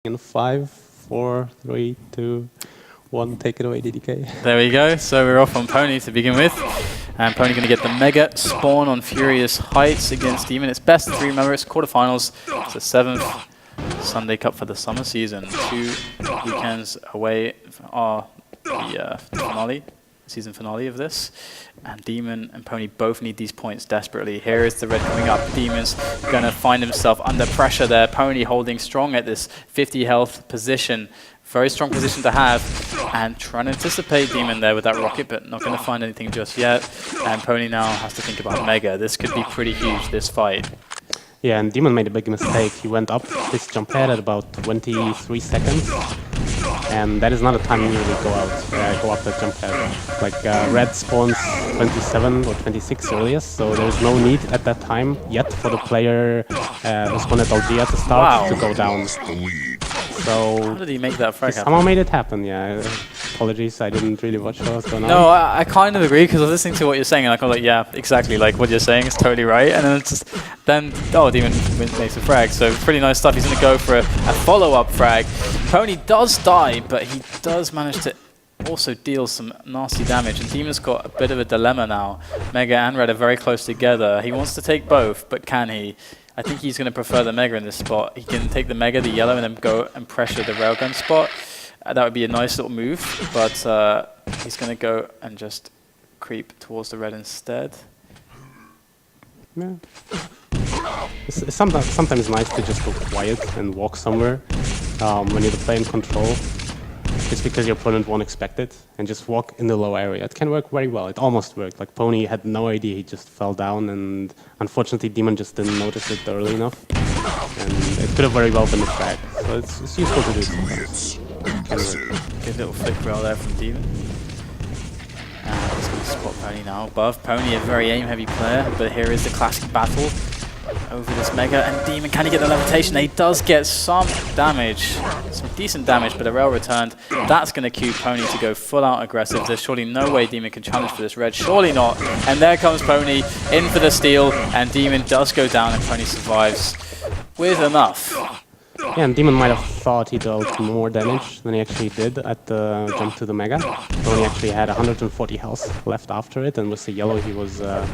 In 5, 4, 3, 2, 1. Take it away, DDK. There we go. So we're off on p0ni to begin with. And p0ni going to get the Mega spawn on Furious Heights against dem0n. It's best of 3, remember, it's quarterfinals. It's the 7th Sunday Cup for the summer season. 2 weekends away are the finale, season finale of this. And dem0n and p0ni both need these points desperately. Here is the red coming up. dem0n's going to find himself under pressure there. p0ni holding strong at this 50 health position. Very strong position to have. And trying to anticipate dem0n there with that rocket, but not going to find anything just yet. And p0ni now has to think about Mega. This could be pretty huge, this fight. Yeah, and dem0n made a big mistake. He went up this jump pad at about 23 seconds. And that is not a time you usually go up that jump pad. Like red spawns 27 or 26 earliest, so there's no need at that time yet for the player who spawned at LG at the start to go down. So how did he make that frag happen? Somehow made it happen, yeah. Apologies, I didn't really watch what was going on. No, I kind of agree, because I was listening to what you're saying, and I was like, yeah, exactly, like what you're saying is totally right. And then it's just, dem0n makes a frag, so pretty nice stuff. He's going to go for a follow-up frag. p0ni does die, but he does manage to also deal some nasty damage, and dem0n's got a bit of a dilemma now. Mega and Red are very close together. He wants to take both, but can he? I think he's going to prefer the Mega in this spot. He can take the Mega, the yellow, and then go and pressure the railgun spot. That would be a nice little move, but he's going to go and just creep towards the red instead. Yeah. It's sometimes nice to just go quiet and walk somewhere when you're playing control, just because your opponent won't expect it, and just walk in the low area. It can work very well. It almost worked. Like p0ni had no idea, he just fell down, and unfortunately dem0n just didn't notice it early enough. And it could have very well been a frag. So it's useful to do sometimes. Good little flick rail there from dem0n. And he's going to spot p0ni now above. p0ni, a very aim-heavy player, but here is the classic battle over this Mega, and dem0n, can he get the levitation? He does get some damage, some decent damage, but a rail returned. That's going to cue p0ni to go full-out aggressive. There's surely no way dem0n can challenge for this red, surely not. And there comes p0ni in for the steal, and dem0n does go down, and p0ni survives with enough. Yeah, and dem0n might have thought he dealt more damage than he actually did at the jump to the Mega. p0ni actually had 140 health left after it, and with the yellow he was in a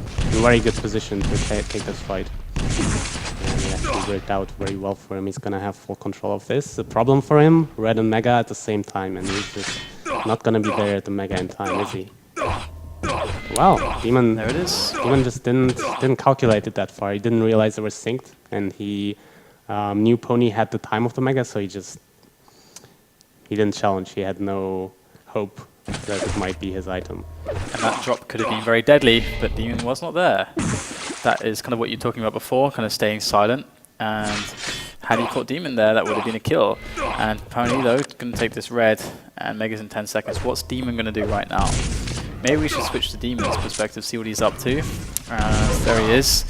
very good position to take this fight. And it actually worked out very well for him. He's going to have full control of this. The problem for him, red and Mega at the same time, and he's just not going to be there at the Mega in time, is he? Wow, dem0n. There it is. dem0n just didn't calculate it that far. He didn't realize they were synced, and he knew p0ni had the time of the Mega, so he didn't challenge. He had no hope that it might be his item. And that drop could have been very deadly, but dem0n was not there. That is kind of what you're talking about before, kind of staying silent. And had he caught dem0n there, that would have been a kill. And p0ni, though, going to take this red, and Mega's in 10 seconds. What's dem0n going to do right now? Maybe we should switch to dem0n's perspective, see what he's up to. There he is.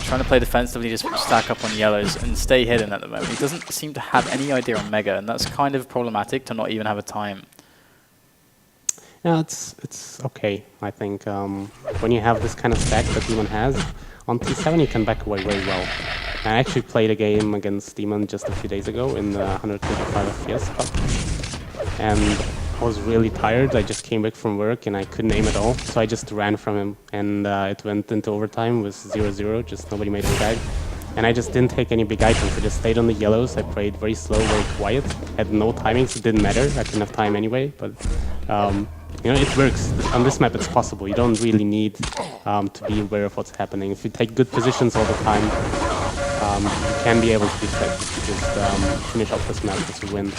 Trying to play defensively, just stack up on yellows and stay hidden at the moment. He doesn't seem to have any idea on Mega, and that's kind of problematic to not even have a time. Yeah, it's okay, I think. When you have this kind of stack that dem0n has, on T7 you can back away very well. I actually played a game against dem0n just a few days ago in the 125 FPS Cup. And I was really tired. I just came back from work and I couldn't aim at all. So I just ran from him, and it went into overtime with 0-0, just nobody made a frag. And I just didn't take any big items. I just stayed on the yellows. I played very slow, very quiet. Had no timings. It didn't matter. I couldn't have time anyway. But you know, it works. On this map, it's possible. You don't really need to be aware of what's happening. If you take good positions all the time, you can be able to be effective to just finish off this map with a win.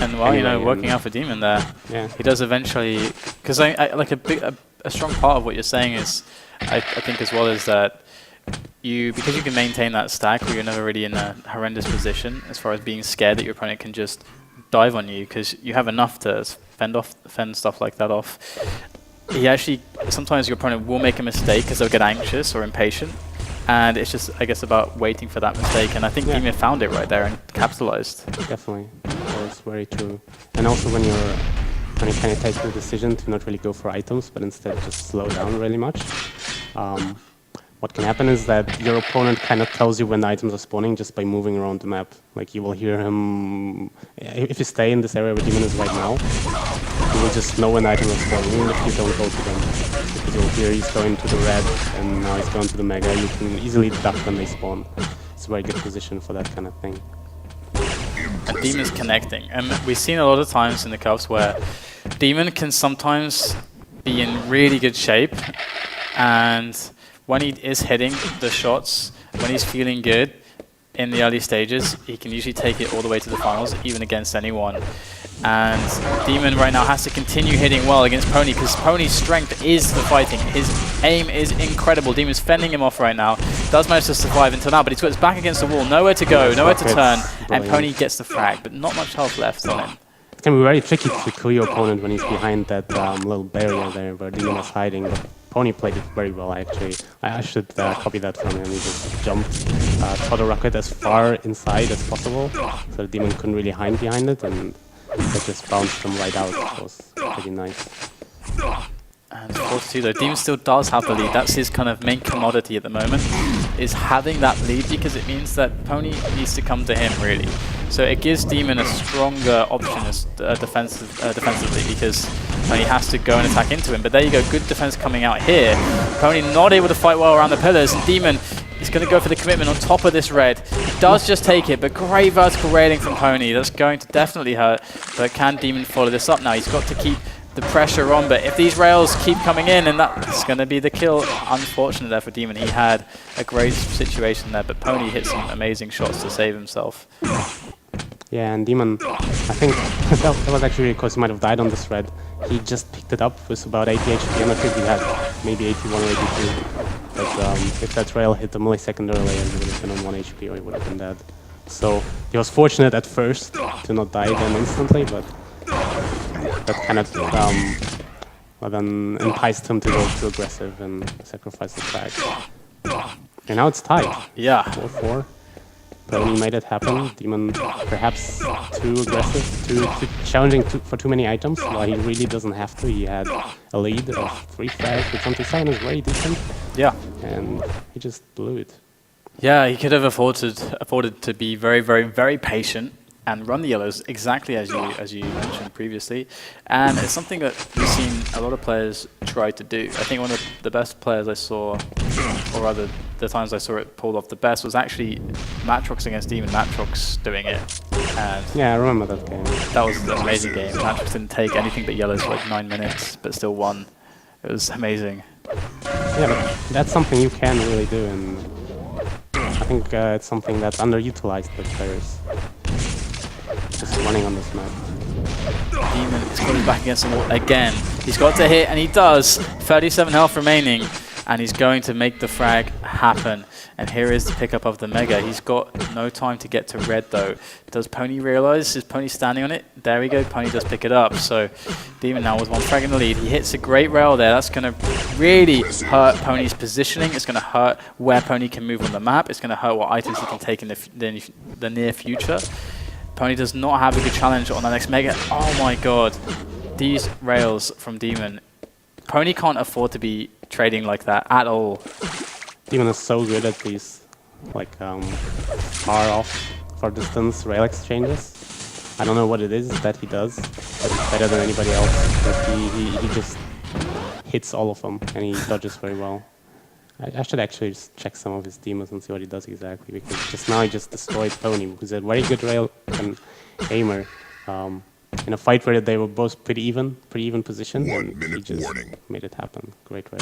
And while, you know, working out for dem0n there, yeah, he does eventually, because I like a strong part of what you're saying is, I think as well, is that because you can maintain that stack where you're never really in a horrendous position as far as being scared that your opponent can just dive on you, because you have enough to fend stuff like that off. He actually, sometimes your opponent will make a mistake because they'll get anxious or impatient, and it's just, I guess, about waiting for that mistake, and I think dem0n found it right there and capitalized. Definitely, that's very true. And also when you kind of take the decision to not really go for items, but instead just slow down really much, what can happen is that your opponent kind of tells you when the items are spawning just by moving around the map. Like you will hear him, if you stay in this area where dem0n is right now, you will just know when the items are spawning, even if you don't go to them. Because you'll hear he's going to the red, and now he's going to the mega. You can easily duck when they spawn. It's a very good position for that kind of thing. And dem0n's connecting. And we've seen a lot of times in the cups where dem0n can sometimes be in really good shape, and when he is hitting the shots, when he's feeling good in the early stages, he can usually take it all the way to the finals, even against anyone. And dem0n right now has to continue hitting well against p0ni, because p0ni's strength is the fighting. His aim is incredible. dem0n's fending him off right now. Does manage to survive until now, but he's got his back against the wall, nowhere to go, nowhere to turn, and p0ni gets the frag, but not much health left on him. It can be very tricky to kill your opponent when he's behind that little barrier there where dem0n is hiding. But p0ni played it very well, actually. I should copy that from him. He just jumped, shot a rocket as far inside as possible, so the dem0n couldn't really hide behind it, and that just bounced him right out. It was pretty nice. And 4-2 though, dem0n still does have the lead. That's his kind of main commodity at the moment, is having that lead, because it means that p0ni needs to come to him, really. So it gives dem0n a stronger option as defensively, because p0ni has to go and attack into him. But there you go, good defense coming out here. p0ni not able to fight well around the pillars, and dem0n is going to go for the commitment on top of this red. He does just take it, but great vertical railing from p0ni. That's going to definitely hurt, but can dem0n follow this up now? He's got to keep the pressure on, but if these rails keep coming in, then that's going to be the kill. Unfortunate there for dem0n. He had a great situation there, but p0ni hit some amazing shots to save himself. Yeah, and dem0n, I think that was actually because he might have died on this red. He just picked it up with about 80 HP, and I think he had maybe 81 or 82. But if that rail hit a millisecond earlier, he would have been on 1 HP or he would have been dead. So he was fortunate at first to not die then instantly, but that kind of well, then enticed him to go too aggressive and sacrifice the flag. And now it's tied. Yeah. 4-4. p0ni made it happen. dem0n perhaps too aggressive, too challenging for too many items, while he really doesn't have to. He had a lead of 3 frags, which on 7 is very decent. Yeah. And he just blew it. Yeah, he could have afforded to be very, very, very patient and run the yellows exactly as you mentioned previously. And it's something that we've seen a lot of players try to do. I think one of the best players I saw, or rather the times I saw it pulled off the best, was actually Matrox against dem0n. Matrox doing it. And yeah, I remember that game. That was an amazing game. Matrox didn't take anything but yellows for like 9 minutes, but still won. It was amazing. Yeah, but that's something you can really do, and I think it's something that's underutilized by players. Just running on this map. dem0n is put back against the wall again. He's got to hit, and he does. 37 health remaining, and he's going to make the frag happen. And here is the pickup of the mega. He's got no time to get to red, though. Does p0ni realize? Is p0ni standing on it? There we go. p0ni does pick it up. So dem0n now with 1 frag in the lead. He hits a great rail there. That's going to really hurt p0ni's positioning. It's going to hurt where p0ni can move on the map. It's going to hurt what items he can take in the near future. p0ni does not have a good challenge on the next mega. Oh my god. These rails from dem0n. p0ni can't afford to be trading like that at all. dem0n is so good at these, like, far distance rail exchanges. I don't know what it is that he does, but it's better than anybody else. But he just hits all of them, and he dodges very well. I should actually just check some of his demons and see what he does exactly, because just now he just destroyed p0ni, who's a very good rail and aimer. In a fight where they were both pretty even positioned, and he just made it happen. Great rail.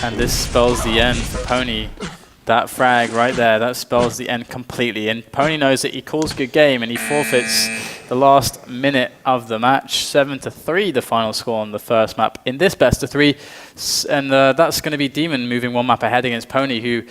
And this spells the end for p0ni. That frag right there, that spells the end completely. And p0ni knows that he calls good game, and he forfeits the last minute of the match. 7-3 the final score on the first map in this best of 3. And that's going to be dem0n moving 1 map ahead against p0ni, who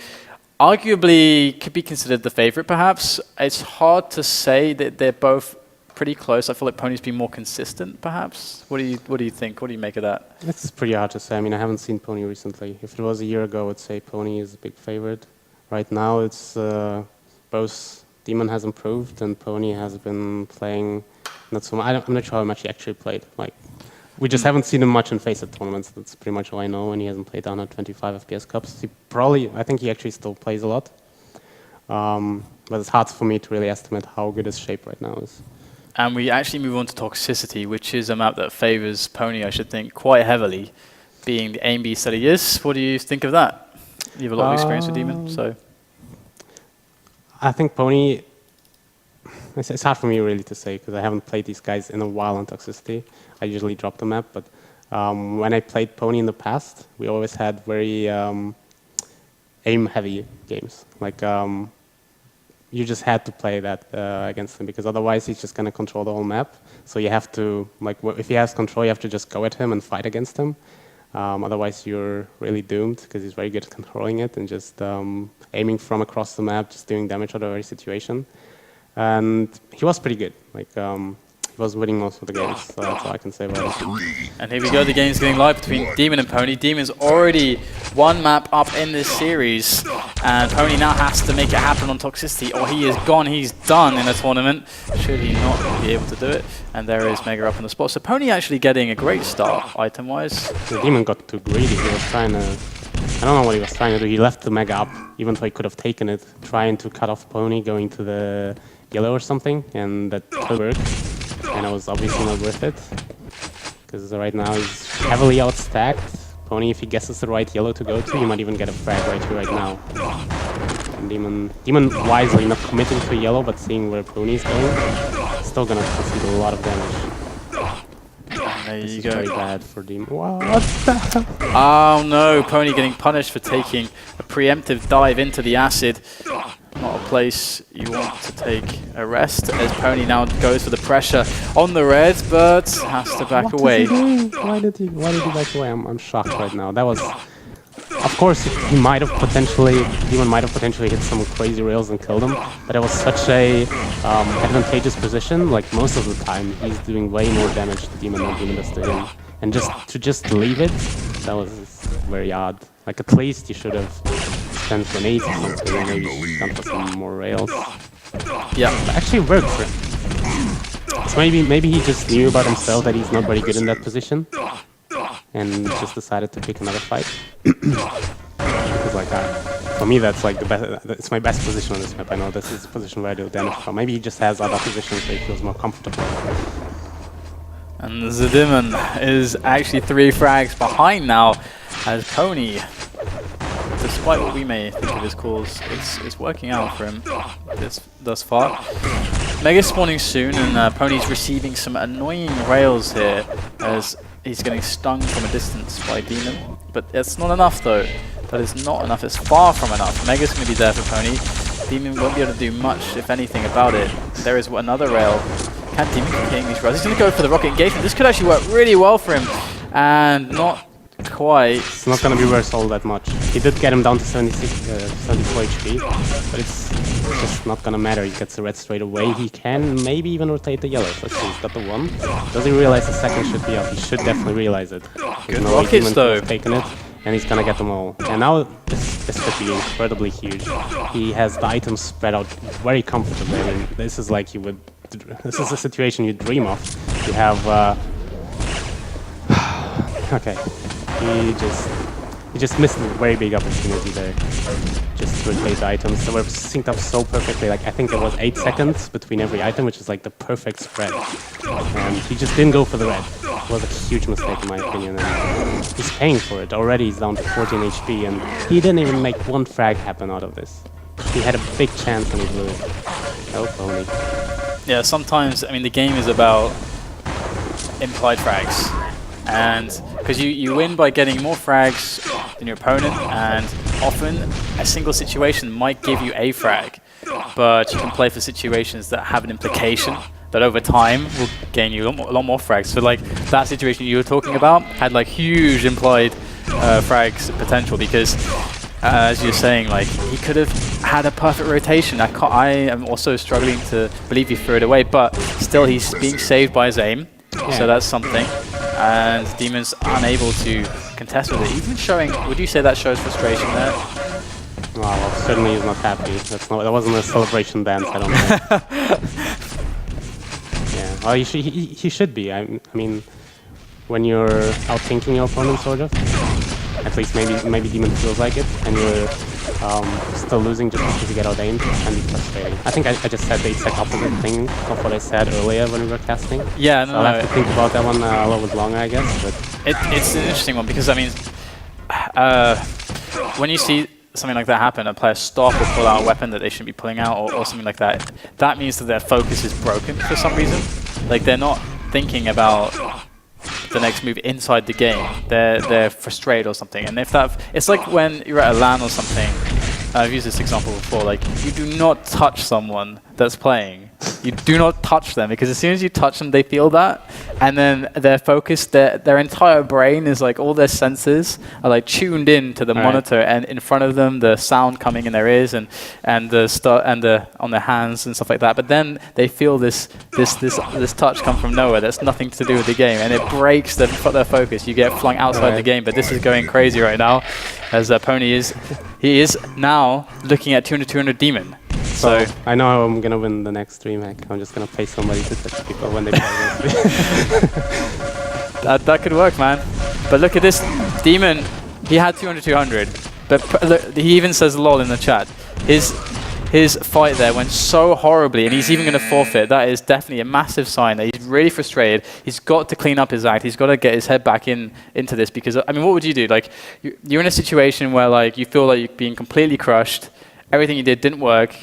arguably could be considered the favorite perhaps. It's hard to say that they're both pretty close. I feel like p0ni's been more consistent perhaps. What do you think? What do you make of that? It's pretty hard to say. I mean, I haven't seen p0ni recently. If it was a year ago, I would say p0ni is a big favorite. Right now, it's both dem0n has improved and p0ni has been playing not so much. I'm not sure how much he actually played. Like We just haven't seen him much in FACEIT tournaments. That's pretty much all I know, and he hasn't played down at 25 FPS Cups. I think he actually still plays a lot. But it's hard for me to really estimate how good his shape right now is. And we actually move on to Toxicity, which is a map that favors p0ni, I should think, quite heavily, being the aim beast that he is. What do you think of that? You have a lot of experience with dem0n, so... I think p0ni, it's hard for me really to say, because I haven't played these guys in a while on Toxicity. I usually drop the map, but when I played p0ni in the past, we always had very aim-heavy games. Like, you just had to play that against him, because otherwise he's just going to control the whole map. So you have to, like, if he has control, you have to just go at him and fight against him. Otherwise, you're really doomed, because he's very good at controlling it and just aiming from across the map, just doing damage out of every situation. And he was pretty good. Like, he was winning most of the games, so that's all I can say about it. And here we go, the game's getting live between dem0n and p0ni. dem0n's already one map up in this series, and p0ni now has to make it happen on Toxicity, or he is gone, he's done in a tournament. Should he not be able to do it? And there is Mega up on the spot. So p0ni actually getting a great start, item-wise. The dem0n got too greedy. He was trying to... I don't know what he was trying to do. He left the Mega up, even though he could have taken it, trying to cut off p0ni, going to the yellow or something, and that could work. And it was obviously not worth it, because right now he's heavily outstacked. p0ni, if he guesses the right yellow to go to, he might even get a frag right here, right now. And dem0n wisely not committing to yellow, but seeing where p0ni is going, still gonna concede a lot of damage. There This you is go. very bad for dem0n. What the hell? Oh no, p0ni getting punished for taking a preemptive dive into the acid. Not a place you want to take a rest, as p0ni now goes for the pressure on the red, but has to back away. Why did he back away? I'm shocked right now. That was, of course, he might have potentially, dem0n might have potentially hit some crazy rails and killed him, but it was such a advantageous position. Like most of the time, he's doing way more damage to dem0n than dem0n does to him. And just leave it, that was very odd. Like at least you should have spent grenades or something, or maybe gone for some more rails. Yeah, It actually worked for him. So maybe he just knew about himself that he's not very good in that position, and just decided to pick another fight. Because like for me, that's like the best. It's my best position on this map. I know this is the position where I do damage from. Maybe he just has other positions where he feels more comfortable. and the dem0n is actually 3 frags behind now, as p0ni, despite what we may think of his calls, it's working out for him thus far. Mega spawning soon, and p0ni's receiving some annoying rails here, as he's getting stung from a distance by dem0n. But it's not enough though. That is not enough. It's far from enough. Mega's going to be there for p0ni. dem0n won't be able to do much, if anything, about it. There is another rail. Can dem0n keep getting these rails? He's going to go for the rocket engagement. This could actually work really well for him, and not quite. It's not going to be worth all that much. He did get him down to 74 HP, but it's just not going to matter. He gets the red straight away. He can maybe even rotate the yellow. Let's see, he's got the 1. Does he realize the second should be up? He should definitely realize it. Good rockets though. Taken it, and he's going to get them all. And now this could be incredibly huge. He has the items spread out very comfortably. I mean, this is like you would... This is a situation you dream of. You have... okay. He just missed a very big opportunity there. Just to rotate the items. They were synced up so perfectly. Like I think it was 8 seconds between every item, which is like the perfect spread. And he just didn't go for the red. It was a huge mistake in my opinion. And he's paying for it. Already he's down to 14 HP, and he didn't even make 1 frag happen out of this. He had a big chance and he blew it. Oh, p0ni. Yeah, sometimes, I mean, the game is about implied frags. And because you win by getting more frags than your opponent, and often a single situation might give you a frag, but you can play for situations that have an implication that over time will gain you a lot more frags. So like that situation you were talking about had like huge implied frags potential, because as you're saying, like he could have had a perfect rotation. I am also struggling to believe he threw it away, but still he's being saved by his aim, so that's something. And dem0n's unable to contest with it, even showing. Would you say that shows frustration there? Well, certainly he's not happy. That wasn't a celebration dance. I don't know. Yeah, well, he should be. I mean, when you're outthinking your opponent, sort of. At least maybe dem0n feels like it, and you're still losing just because you get out-aimed, can be frustrating. I think I just said the exact opposite thing of what I said earlier when we were casting. Yeah, so I'll have to think about that one a little bit longer, I guess. But it's an interesting one because, I mean, when you see something like that happen, a player stop or pull out a weapon that they shouldn't be pulling out or something like that, that means that their focus is broken for some reason. Like, they're not thinking about the next move inside the game. They're frustrated or something. And if that, it's like when you're at a LAN or something. I've used this example before. Like, you do not touch someone that's playing. You do not touch them, because as soon as you touch them, they feel that, and then their focus, their entire brain is like, all their senses are like tuned in to the monitor, and in front of them, the sound coming in their ears and the on their hands and stuff like that. But then they feel this touch come from nowhere. That's nothing to do with the game, and it breaks their focus. You get flung outside the game. But this is going crazy right now, as p0ni is now looking at 200 dem0n. So I know how I'm gonna win the next stream hack. I'm just gonna pay somebody to touch people when they play against me. that could work, man. But look at this, dem0n. He had 200, but look, he even says lol in the chat. His fight there went so horribly, and he's even going to forfeit. That is definitely a massive sign that he's really frustrated. He's got to clean up his act. He's got to get his head back into this, because I mean, what would you do? Like, you're in a situation where like you feel like you're being completely crushed. Everything you did didn't work.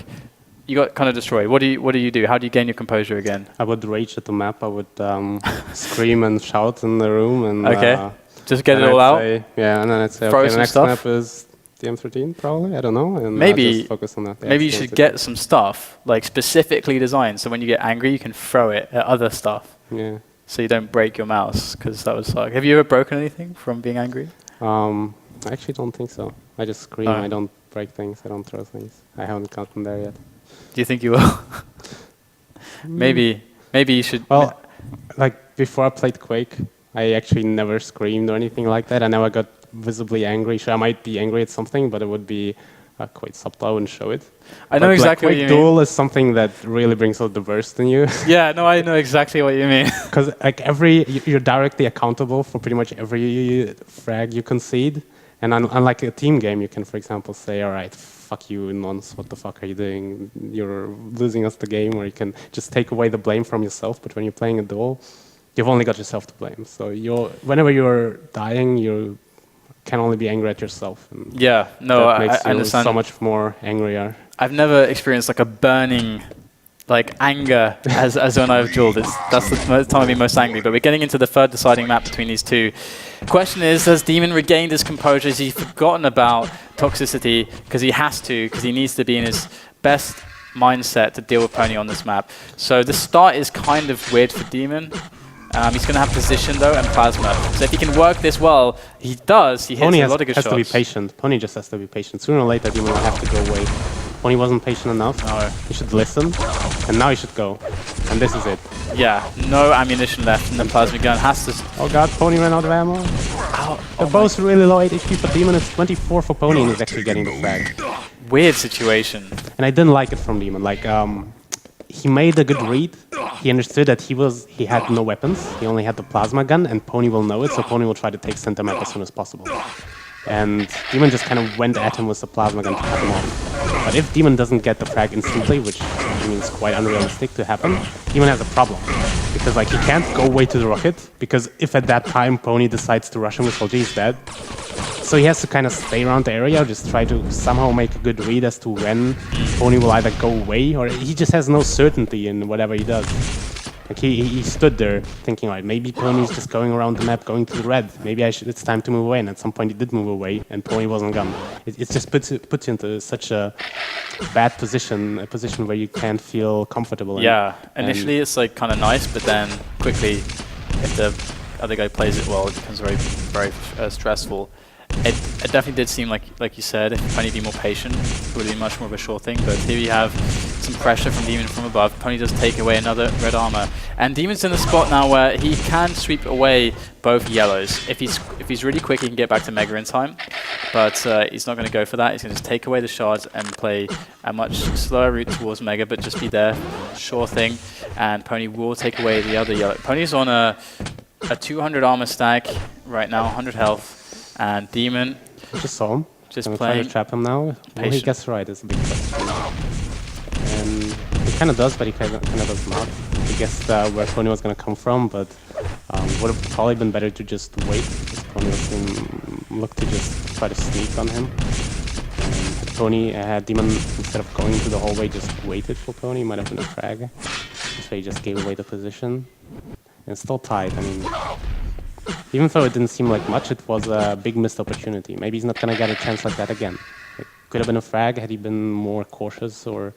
You got kind of destroyed. What do you do? How do you gain your composure again? I would rage at the map. I would scream and shout in the room, and just get it all out. Yeah, and then I'd say, okay, the next map is dem0n, probably. I don't know. And maybe just focus on that. Maybe you should get some stuff like specifically designed, so when you get angry, you can throw it at other stuff. Yeah. So you don't break your mouse, because that would suck. Have you ever broken anything from being angry? I actually don't think so. I just scream. I don't break things. I don't throw things. I haven't gotten there yet. Do you think you will? Maybe you should. Well, like before I played Quake, I actually never screamed or anything like that. I never got visibly angry. Sure, I might be angry at something, but it would be quite subtle. I wouldn't show it. I know exactly what you mean. Quake Duel is something that really brings out the worst in you. Yeah, no, I know exactly what you mean. Because like you're directly accountable for pretty much every frag you concede. And unlike a team game, you can, for example, say, all right, fuck you, nonce, what the fuck are you doing? You're losing us the game, or you can just take away the blame from yourself. But when you're playing a duel, you've only got yourself to blame. So whenever you're dying, you can only be angry at yourself. And yeah, no, that makes I understand. So much more angrier. I've never experienced like a burning like anger as when I've dueled. That's the time I've been most angry. But we're getting into the third deciding map between these two. Question is, has dem0n regained his composure? Has he forgotten about toxicity because he has to, because he needs to be in his best mindset to deal with p0ni on this map? So the start is kind of weird for dem0n. He's going to have position though and plasma. So if he can work this well, he does. He hits a lot of good shots. Has to be patient. p0ni just has to be patient. Sooner or later, dem0n will have to go away. p0ni wasn't patient enough. No. He should listen, and now he should go. And this is it. Yeah, no ammunition left, and the plasma gun has to... Oh god, p0ni ran out of ammo. They're both really low 8 HP for dem0n. It's 24 for p0ni, and he's actually getting the frag. Weird situation. And I didn't like it from dem0n. Like, he made a good read. He understood that he had no weapons. He only had the plasma gun, and p0ni will know it, so p0ni will try to take center map as soon as possible. And dem0n just kind of went at him with the plasma gun to cut him off. But if dem0n doesn't get the frag instantly, which I mean is quite unrealistic to happen, dem0n has a problem. Because like he can't go way to the rocket, because if at that time p0ni decides to rush him with LG, he's dead. So he has to kind of stay around the area, just try to somehow make a good read as to when p0ni will either go away, or he just has no certainty in whatever he does. Like he stood there thinking, like, maybe p0ni is just going around the map, going to the red. Maybe it's time to move away. And at some point he did move away, and p0ni wasn't gone. It just puts you into such a bad position, a position where you can't feel comfortable. Yeah, initially it's like kind of nice, but then quickly, if the other guy plays it well, it becomes very, very stressful. It definitely did seem like you said, if p0ni be more patient, it would be much more of a sure thing. But here we have some pressure from dem0n from above. p0ni does take away another red armor, and dem0n's in the spot now where he can sweep away both yellows. If he's really quick, he can get back to Mega in time. But he's not going to go for that. He's going to just take away the shards and play a much slower route towards Mega, but just be there, sure thing. And p0ni will take away the other yellow. p0ni's on a a 200 armor stack right now, 100 health, and dem0n Just saw him. just I'm trying playing. to trap him now. Will he patient. guess right is a big question. And he kind of does, but he kind of does not. He guessed where p0ni was going to come from, but would have probably been better to just wait, because p0ni was going to look to just try to sneak on him. And p0ni had dem0n, instead of going to the hallway, just waited for p0ni. Might have been a frag. So he just gave away the position. And it's still tied. I mean, even though it didn't seem like much, it was a big missed opportunity. Maybe he's not going to get a chance like that again. It could have been a frag had he been more cautious or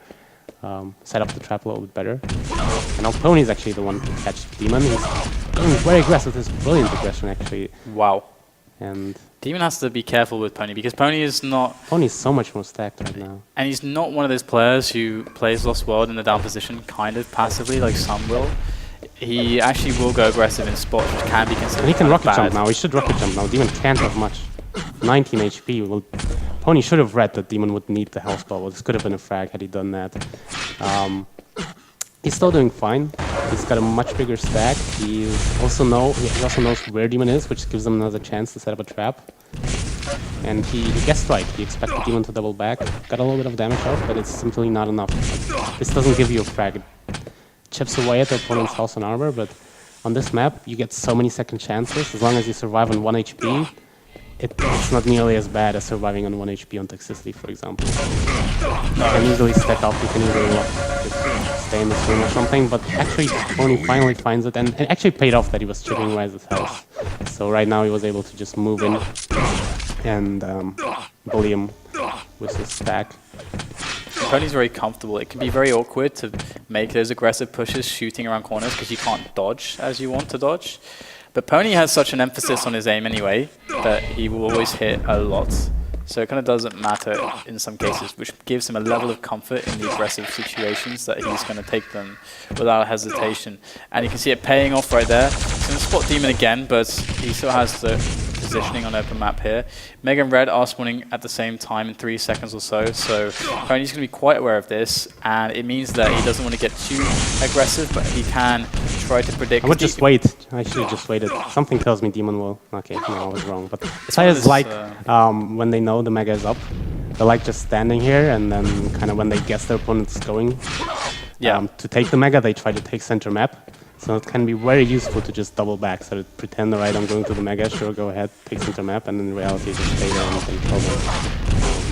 set up the trap a little bit better. And now p0ni is actually the one to catch dem0n. He's doing very aggressive. This is brilliant aggression, actually. Wow. And dem0n has to be careful with p0ni because p0ni is not... p0ni is so much more stacked right now. And he's not one of those players who plays Lost World in the down position kind of passively like some will. He actually will go aggressive in spots which can be considered And he can rocket bad. jump now. He should rocket jump now. dem0n can't have much. 19 HP. Well, p0ni should have read that dem0n would need the health bubble. This could have been a frag had he done that. He's still doing fine. He's got a much bigger stack. He also knows where dem0n is, which gives him another chance to set up a trap. And he guessed right. He expected dem0n to double back. Got a little bit of damage off, but it's simply not enough. This doesn't give you a frag. It chips away at the opponent's health and armor, but on this map, you get so many second chances. As long as you survive on 1 HP, it's not nearly as bad as surviving on 1 HP on toxicity, for example. You can easily stack up, you can easily just stay in this room or something, but actually p0ni finally finds it, and it actually paid off that he was chipping away at his health. So right now he was able to just move in and bully him with his stack. p0ni's very comfortable. It can be very awkward to make those aggressive pushes shooting around corners because you can't dodge as you want to dodge. But p0ni has such an emphasis on his aim anyway that he will always hit a lot. So it kind of doesn't matter in some cases, which gives him a level of comfort in the aggressive situations that he's going to take them without hesitation. And you can see it paying off right there. He's going to spot dem0n again, but he still has the positioning on open map here. Mega and Red are spawning at the same time in 3 seconds or so, so p0ni's going to be quite aware of this, and it means that he doesn't want to get too aggressive, but he can try to predict. I would just wait. I should have just waited. Something tells me dem0n will... Okay, no, I was wrong. But players like, when they know the Mega is up, they like just standing here, and then kind of when they guess their opponent's going to take the Mega, they try to take center map. So it can be very useful to just double back, so to pretend, alright, I'm going to the Mega, sure, go ahead, take center map, and in reality just stay there and kill them.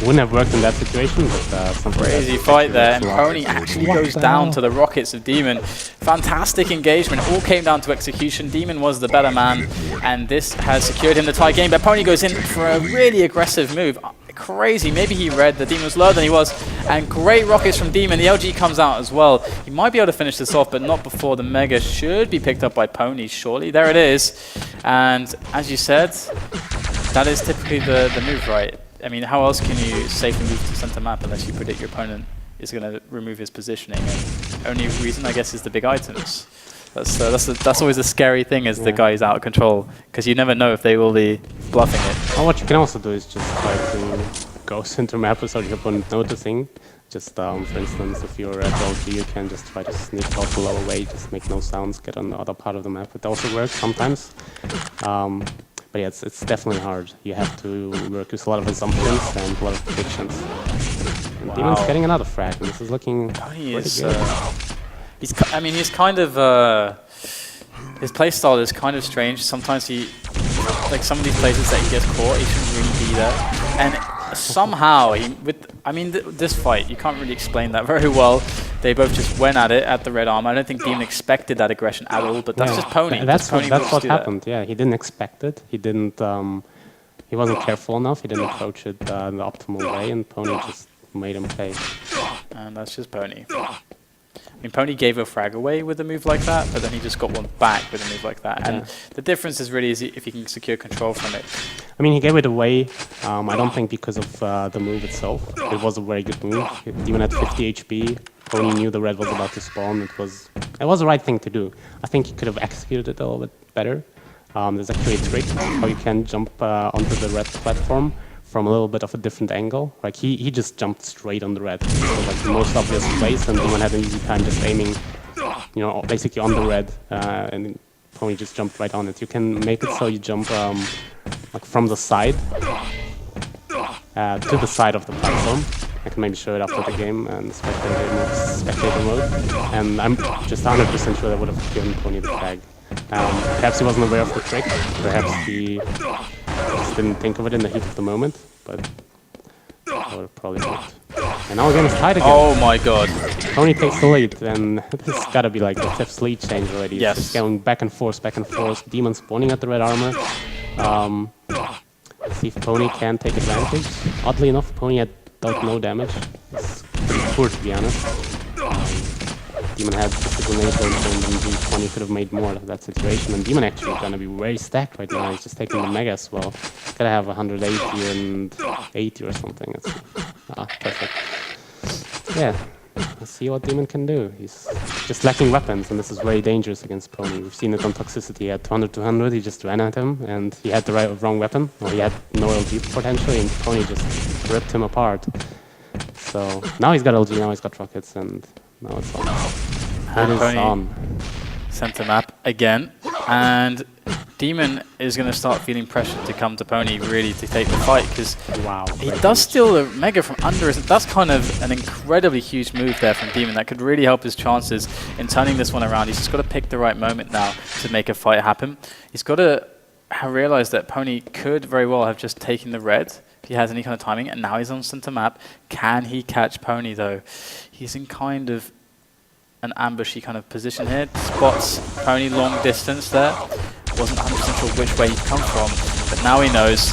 Wouldn't have worked in that situation, but something crazy fight there, and p0ni actually goes down to the rockets of dem0n. Fantastic engagement, all came down to execution. dem0n was the better man, and this has secured him the tie game, but p0ni goes in for a really aggressive move. Crazy, maybe he read that dem0n was lower than he was, and great rockets from dem0n. The LG comes out as well. He might be able to finish this off, but not before the Mega should be picked up by p0ni shortly. There it is, and as you said, that is typically the move, right? I mean, how else can you safely move to center map unless you predict your opponent is going to remove his positioning? And only reason, I guess, is the big items. That's always the scary thing, is the guy is out of control, because you never know if they will be bluffing it. Well, what you can also do is just try to go center map without your opponent noticing. Just, for instance, if you're at LG, you can just try to sneak out the lower way, just make no sounds, get on the other part of the map. It also works sometimes. But yeah, it's definitely hard. You have to work with a lot of assumptions and a lot of predictions. And dem0n's getting another frag, and this is looking pretty good. I mean, he's kind of... his playstyle is kind of strange. Sometimes he... Like some of these places that he gets caught, he shouldn't really be there. And somehow, this fight, you can't really explain that very well. They both just went at it at the red armor. I don't think dem0n expected that aggression at all, but that's just p0ni. That's what happened, yeah. He didn't expect it. He didn't... he wasn't careful enough. He didn't approach it the optimal way, and p0ni just made him pay. And that's just p0ni. I mean, p0ni gave a frag away with a move like that, but then he just got one back with a move like that. And the difference is really if he can secure control from it. I mean, he gave it away, I don't think because of the move itself. It was a very good move. Even at 50 HP, p0ni knew the red was about to spawn. It was the right thing to do. I think he could have executed it a little bit better. There's actually a trick how you can jump onto the red platform from a little bit of a different angle. Like he just jumped straight on the red. It was like the most obvious place, and dem0n had an easy time just aiming, basically on the red. And Pony just jumped right on it. You can make it so you jump like from the side to the side of the platform. I can maybe show it after the game and spectator mode. And I'm just 100% sure that would have given Pony the frag. Perhaps he wasn't aware of the trick. Perhaps he just didn't think of it in the heat of the moment. But that would have probably worked. And now the game is tied again. Oh my god. Pony takes the lead, and this has got to be like the 5th lead change already. Yes. It's just going back and forth, back and forth. dem0n spawning at the red armor. See if Pony can take advantage. Oddly enough, Pony had dealt no damage. It's pretty poor, to be honest. dem0n had just a grenade launcher, and then Pony could have made more of that situation. And dem0n actually going to be very stacked right now. He's just taking the mega as well. He's got to have 180 and 80 or something. It's perfect. Yeah. Let's see what dem0n can do. He's just lacking weapons, and this is very dangerous against Pony. We've seen it on Toxicity. He had 200-200, he just ran at him, and he had the wrong weapon. Or he had no LG potentially, and Pony just ripped him apart. So now he's got LG, now he's got rockets, and now it's on. And It is Pony on. center map again, and dem0n is going to start feeling pressure to come to Pony really to take the fight, because Wow. he does steal the mega from under us. That's kind of an incredibly huge move there from dem0n that could really help his chances in turning this one around. He's just got to pick the right moment now to make a fight happen. He's got to realize that Pony could very well have just taken the red if he has any kind of timing, and now he's on center map. Can he catch Pony though? He's in kind of an ambushy kind of position here. Spots Pony long distance there. Wasn't 100% sure which way he'd come from, but now he knows.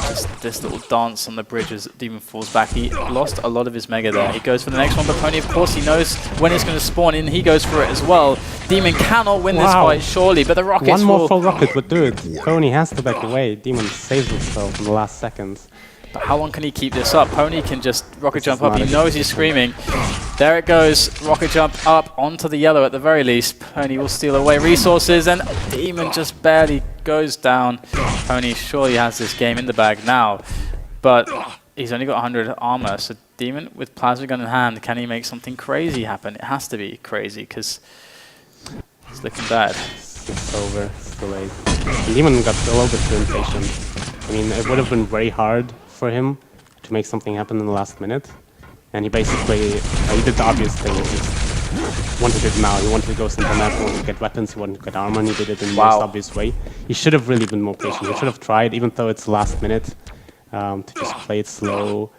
Just this little dance on the bridge as dem0n falls back. He lost a lot of his mega there. He goes for the next one, but Pony, of course, he knows when it's going to spawn in. He goes for it as well. dem0n cannot win this fight, surely, but the rockets One more full rocket would do it. Pony has to back away. dem0n saves himself in the last seconds. But how long can he keep this up? Pony can just rocket jump up. not He a knows good he's position. screaming. There it goes. Rocket jump up onto the yellow at the very least. Pony will steal away resources, and dem0n just barely goes down. Pony surely has this game in the bag now, but he's only got 100 armor. So dem0n with plasma gun in hand, can he make something crazy happen? It has to be crazy because it's looking bad. It's over. It's too late. dem0n got a little bit too impatient. I mean, it would have been very hard for him to make something happen in the last minute. And he basically, he did the obvious thing. He just wanted it now. He wanted to go center map, he wanted to get weapons, he wanted to get armor, and he did it in the most obvious way. He should have really been more patient. He should have tried, even though it's the last minute, to just play it slow.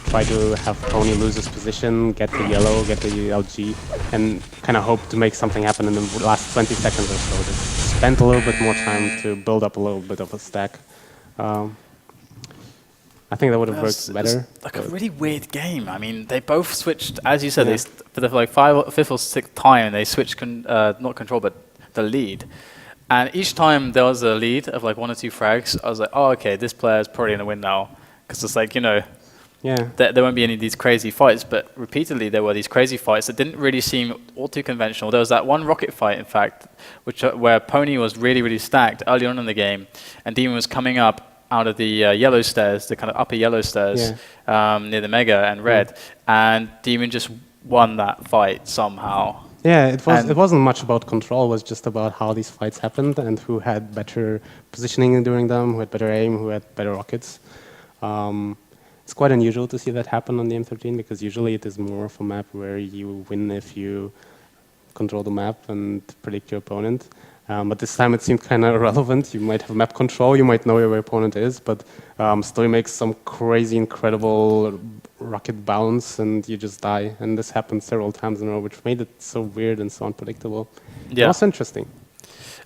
Try to have Pony lose his position, get the yellow, get the LG, and kind of hope to make something happen in the last 20 seconds or so. Just spend a little bit more time to build up a little bit of a stack. I think that would have worked better. It's like a really weird game. I mean, they both switched, as you said, they for the like 5th or 6th time, they switched not control, but the lead. And each time there was a lead of like 1 or 2 frags, I was like, oh, okay, this player is probably going to win now. Because it's like, you know, there won't be any of these crazy fights. But repeatedly, there were these crazy fights that didn't really seem all too conventional. There was that one rocket fight, in fact, where Pony was really, really stacked early on in the game. And dem0n was coming up out of the yellow stairs, the kind of upper yellow stairs near the mega and red. And dem0n just won that fight somehow. Yeah, it wasn't much about control. It was just about how these fights happened and who had better positioning during them, who had better aim, who had better rockets. It's quite unusual to see that happen on the M13 because usually it is more of a map where you win if you control the map and predict your opponent. But this time it seemed kind of irrelevant. You might have map control, you might know where your opponent is, but still you make some crazy, incredible rocket bounce and you just die. And this happened several times in a row, which made it so weird and so unpredictable. Yeah. It was interesting.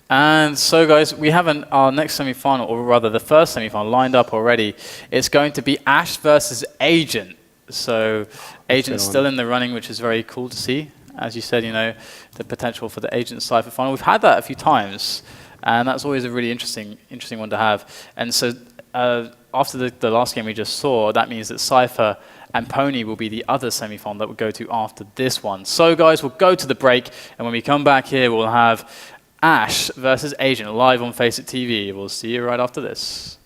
And so, guys, we have our next semi-final, or rather the first semi-final, lined up already. It's going to be Ash versus Agent. So Agent's still in the running, which is very cool to see. As you said, you know, the potential for the Agent Cypher final. We've had that a few times, and that's always a really interesting one to have. And so after the last game we just saw, that means that Cypher and Pony will be the other semi-final that we'll go to after this one. So, guys, we'll go to the break, and when we come back here, we'll have Ash versus Agent live on FACEIT TV. We'll see you right after this.